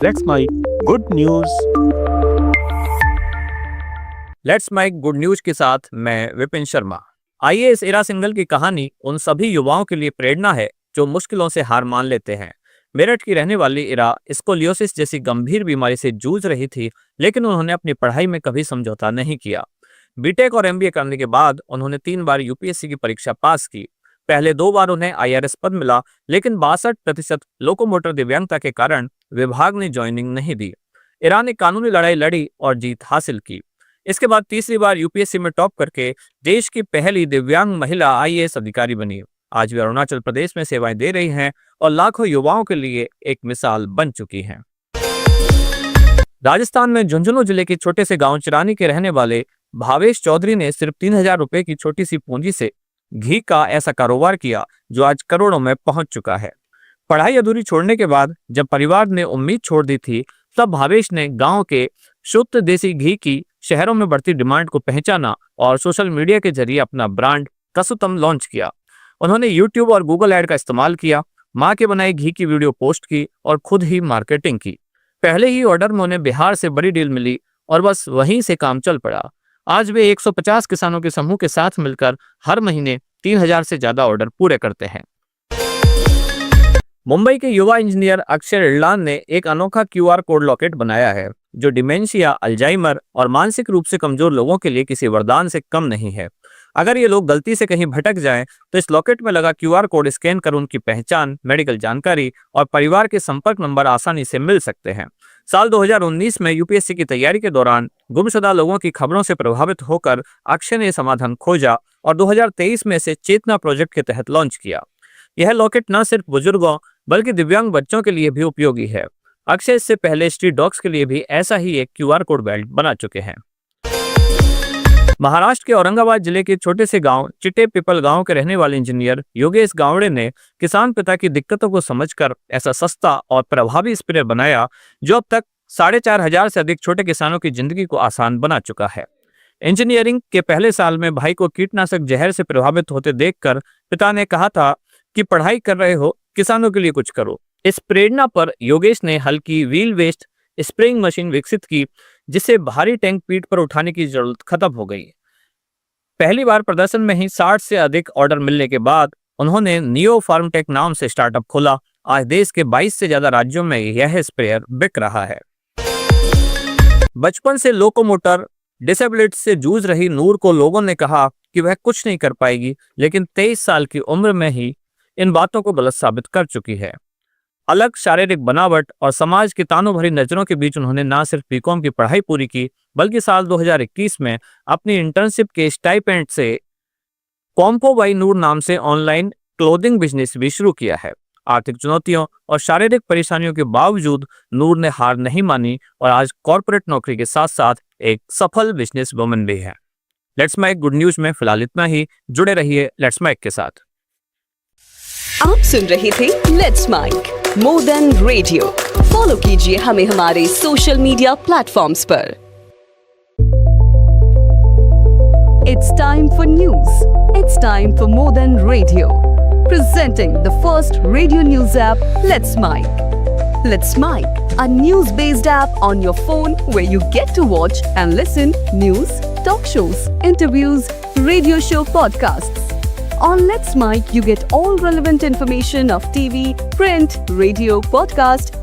Let's make good news. Let's make good news के साथ मैं विपिन शर्मा। आइए इस इरा सिंगल की कहानी उन सभी युवाओं के लिए प्रेरणा है जो मुश्किलों से हार मान लेते हैं। मेरठ की रहने वाली इरा स्कोलियोसिस जैसी गंभीर बीमारी से जूझ रही थी, लेकिन उन्होंने अपनी पढ़ाई में कभी समझौता नहीं किया। बीटेक और एमबीए करने के बाद उन्होंने 3 बार यूपीएससी की परीक्षा पास की। पहले 2 बार उन्हें आईआरएस पद मिला, लेकिन 62% लोकोमोटर दिव्यांगता के कारण विभाग ने ज्वाइनिंग नहीं दी। इरा ने कानूनी लड़ाई लड़ी और जीत हासिल की। इसके बाद तीसरी बार यूपीएससी में टॉप करके देश की पहली दिव्यांग महिला आईएएस अधिकारी बनी। आज वे अरुणाचल प्रदेश में सेवाएं दे रही हैं और लाखों युवाओं के लिए एक मिसाल बन चुकी हैं। राजस्थान में झुंझुनू जिले के छोटे से गांव चिरानी के रहने वाले भावेश चौधरी ने सिर्फ 3000 रुपए की छोटी सी पूंजी से घी का ऐसा कारोबार किया जो आज करोड़ों में पहुंच चुका है। पढ़ाई अधूरी छोड़ने के बाद जब परिवार ने उम्मीद छोड़ दी थी, तब भावेश ने गांव के शुद्ध देसी घी की शहरों में बढ़ती डिमांड को पहचाना और सोशल मीडिया के जरिए अपना ब्रांड कसुतम लॉन्च किया। उन्होंने यूट्यूब और गूगल ऐड का इस्तेमाल किया, मां के बनाए घी की वीडियो पोस्ट की और खुद ही मार्केटिंग की। पहले ही ऑर्डर में उन्हें बिहार से बड़ी डील मिली और बस वहीं से काम चल पड़ा। आज वे 150 किसानों के समूह के साथ मिलकर हर महीने 3000 से ज्यादा ऑर्डर पूरे करते हैं। मुंबई के युवा इंजीनियर अक्षय इरलान ने एक अनोखा क्यूआर कोड लॉकेट बनाया है जो डिमेंशिया, अल्जाइमर और मानसिक रूप से कमजोर लोगों के लिए किसी वरदान से कम नहीं है। अगर ये लोग गलती से कहीं भटक जाएं, तो इस लॉकेट में लगा क्यूआर कोड स्कैन कर उनकी पहचान, मेडिकल जानकारी और परिवार के संपर्क नंबर आसानी से मिल सकते हैं। साल 2019 में यूपीएससी की तैयारी के दौरान गुमशुदा लोगों की खबरों से प्रभावित होकर अक्षय ने समाधान खोजा और 2023 में इसे चेतना प्रोजेक्ट के तहत लॉन्च किया। यह लॉकेट न सिर्फ बुजुर्गों बल्कि दिव्यांग बच्चों के लिए भी उपयोगी है। अक्षय इससे पहले स्ट्रीट डॉग्स के लिए भी ऐसा ही एक क्यूआर कोड बेल्ट बना चुके हैं। महाराष्ट्र के औरंगाबाद जिले के छोटे से गांव चिटे पिपल गांव के रहने वाले इंजीनियर योगेश गावड़े ने किसान पिता की दिक्कतों को समझकर ऐसा सस्ता और प्रभावी स्प्रे बनाया जो अब तक 4500 से अधिक छोटे किसानों की जिंदगी को आसान बना चुका है। इंजीनियरिंग के पहले साल में भाई को कीटनाशक जहर से प्रभावित होते देखकर पिता ने कहा था कि पढ़ाई कर रहे हो, किसानों के लिए कुछ करो। इस प्रेरणा पर योगेश ने हल्की व्हील वेस्ट स्प्रेइंग मशीन विकसित की जिससे भारी टैंक पीठ पर उठाने की जरूरत खत्म हो गई। पहली बार प्रदर्शन में ही 60 से अधिक ऑर्डर मिलने के बाद उन्होंने नियो फार्मटेक नाम से स्टार्टअप खोला। आज देश के 22 से ज्यादा राज्यों में यह स्प्रेयर बिक रहा है। बचपन से लोकोमोटर डिसेबिलिटी से जूझ रही नूर को लोगों ने कहा कि वह कुछ नहीं कर पाएगी, लेकिन 23 साल की उम्र में ही इन बातों को गलत साबित कर चुकी है। अलग शारीरिक बनावट और समाज की तानों भरी नजरों के बीच उन्होंने न सिर्फ बीकॉम की पढ़ाई पूरी की, बल्कि साल 2021 में अपनी इंटर्नशिप के स्टाइपेंड से कॉम्पो बाई नूर नाम से ऑनलाइन क्लोथिंग बिजनेस भी शुरू किया है। आर्थिक चुनौतियों और शारीरिक परेशानियों के बावजूद नूर ने हार नहीं मानी और आज कॉर्पोरेट नौकरी के साथ साथ एक सफल बिजनेस वुमन भी है। लेट्स माइक गुड न्यूज में फिलहाल इतना ही। जुड़े रहिए लेट्स माइक के साथ। आप सुन रहे थे let's make more than radio. Follow कीजिए हमें हमारे सोशल मीडिया प्लेटफॉर्म्स पर। It's time for news. It's time for more than radio. Presenting the first radio news app, Let's Mic. Let's Mic, a news-based app on your phone where you get to watch and listen news, talk shows, interviews, radio show podcasts. On Let's Mic, you get all relevant information of TV, print, radio, podcast,